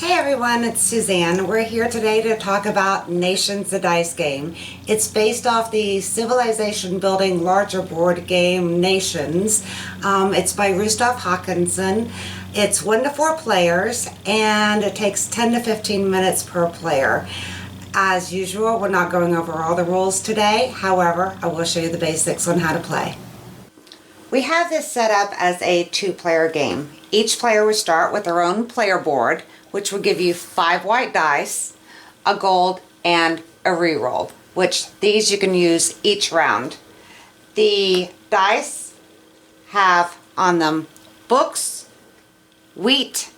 Everyone, it's Suzanne. We're here today to talk about Nations, the dice game. It's based off the civilization building larger board game Nations. It's by Gustav Hawkinson. It's 1 to 4 players and it takes 10 to 15 minutes per player. As usual, we're not going over all the rules today. However, I will show you the basics on how to play. We have this set up as a 2-player game. Each player would start with their own player board, which will give you 5 white dice, a gold, and a reroll, which these you can use each round. The dice have on them books, wheat,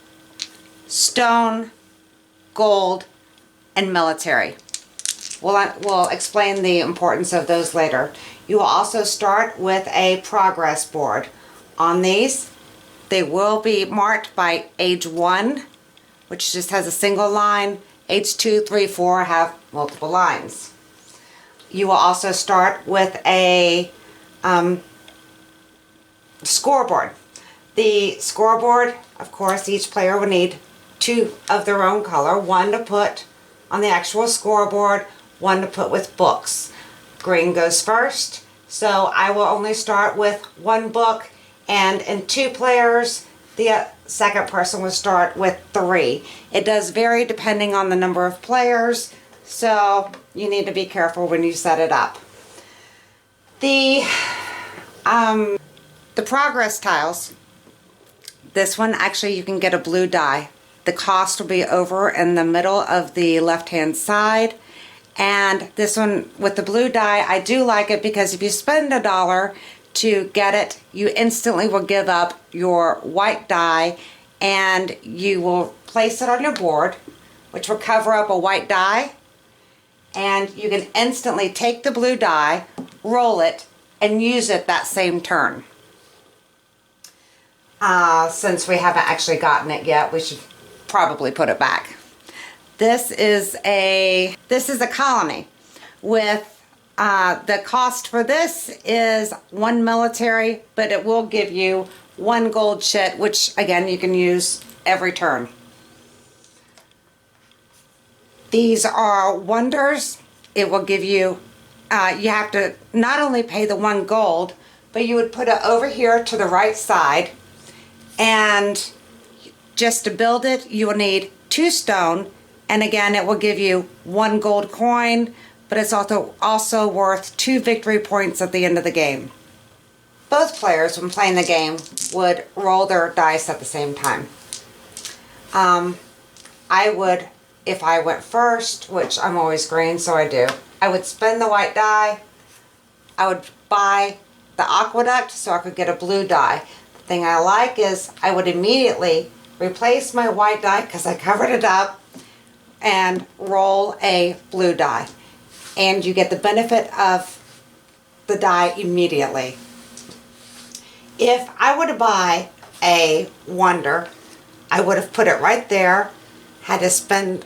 stone, gold, and military. We'll explain the importance of those later. You will also start with a progress board. On these, they will be marked by age 1, which just has a single line. Age 2, 3, 4 have multiple lines. You will also start with a scoreboard. The scoreboard, of course, each player will need 2 of their own color, 1 to put on the actual scoreboard, 1 to put with books. Green goes first, so I will only start with 1 book, and in 2 players, the second person will start with 3. It does vary depending on the number of players, so you need to be careful when you set it up. The progress tiles, this one actually you can get a blue die. The cost will be over in the middle of the left-hand side. And this one with the blue die, I do like it because if you spend $1 to get it, you instantly will give up your white die and you will place it on your board, which will cover up a white die, and you can instantly take the blue die, roll it, and use it that same turn. Since we haven't actually gotten it yet, we should probably put it back. This is a colony with the cost for this is 1 military, but it will give you 1 gold chit, which again you can use every turn. These are wonders. It will give you, you have to not only pay the 1 gold, but you would put it over here to the right side, and just to build it you will need 2 stone, and again it will give you 1 gold coin, but it's also worth 2 victory points at the end of the game. Both players, when playing the game, would roll their dice at the same time. I would, if I went first, which I'm always green, so I do, I would spend the white die. I would buy the aqueduct so I could get a blue die. The thing I like is I would immediately replace my white die, because I covered it up, and roll a blue die. And you get the benefit of the die immediately. If I were to buy a wonder, I would have put it right there, had to spend,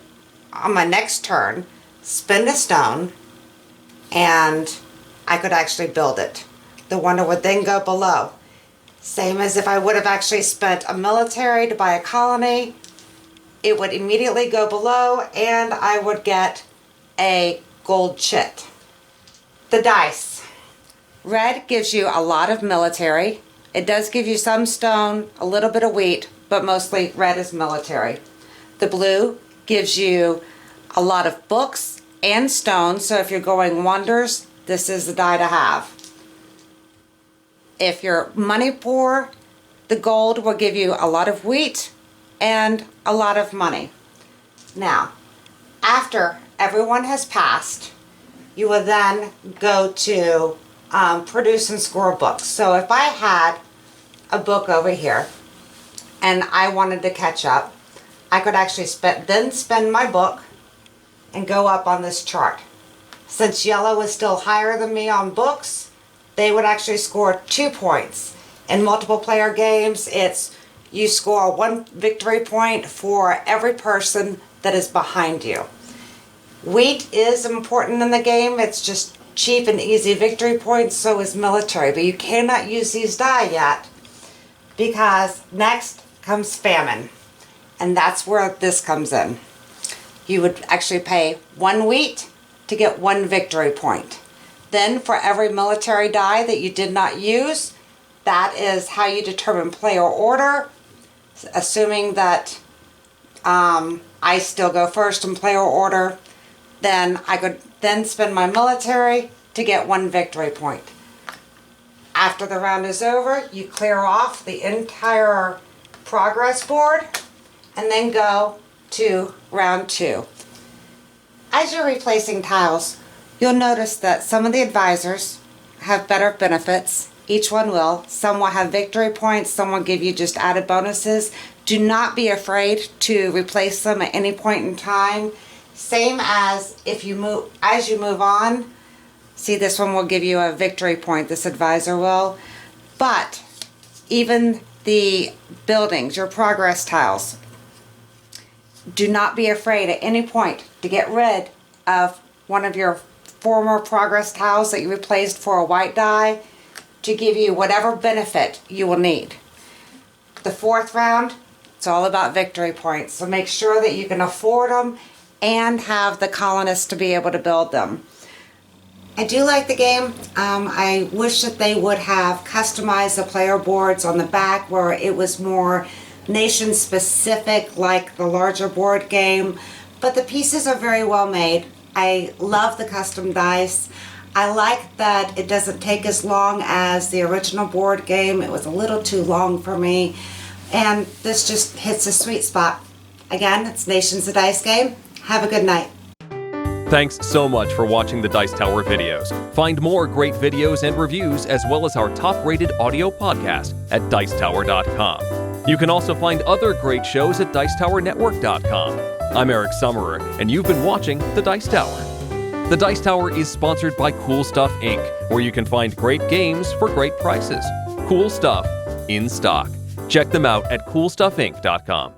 on my next turn, spend a stone, and I could actually build it. The wonder would then go below. Same as if I would have actually spent a military to buy a colony, it would immediately go below and I would get a gold chit. The dice. Red gives you a lot of military. It does give you some stone, a little bit of wheat, but mostly red is military. The blue gives you a lot of books and stone, so if you're going wonders, this is the die to have. If you're money poor, the gold will give you a lot of wheat and a lot of money. Now, after everyone has passed, you will then go to produce and score books. So if I had a book over here and I wanted to catch up, I could actually spend my book and go up on this chart. Since yellow is still higher than me on books, they would actually score 2 points. In multiple player games, it's you score 1 victory point for every person that is behind you. Wheat is important in the game. It's just cheap and easy victory points, so is military. But you cannot use these die yet because next comes famine. And that's where this comes in. You would actually pay 1 wheat to get 1 victory point. Then for every military die that you did not use, that is how you determine player order, assuming that I still go first in player order. Then I could then spend my military to get 1 victory point. After the round is over, you clear off the entire progress board and then go to round 2. As you're replacing tiles, you'll notice that some of the advisors have better benefits. Each one will. Some will have victory points, some will give you just added bonuses. Do not be afraid to replace them at any point in time. Same as if you move, as you move on. See, this one will give you a victory point, this advisor will. But even the buildings, your progress tiles, do not be afraid at any point to get rid of one of your former progress tiles that you replaced for a white die to give you whatever benefit you will need. The 4th round, it's all about victory points, so make sure that you can afford them and have the colonists to be able to build them. I do like the game. I wish that they would have customized the player boards on the back where it was more nation specific like the larger board game, but the pieces are very well made. I love the custom dice. I like that it doesn't take as long as the original board game. It was a little too long for me, and this just hits a sweet spot. Again, it's Nations the Dice Game. Have a good night. Thanks so much for watching the Dice Tower videos. Find more great videos and reviews as well as our top-rated audio podcast at Dicetower.com. You can also find other great shows at Dicetowernetwork.com. I'm Eric Summerer, and you've been watching The Dice Tower. The Dice Tower is sponsored by Cool Stuff Inc., where you can find great games for great prices. Cool stuff in stock. Check them out at CoolStuffInc.com.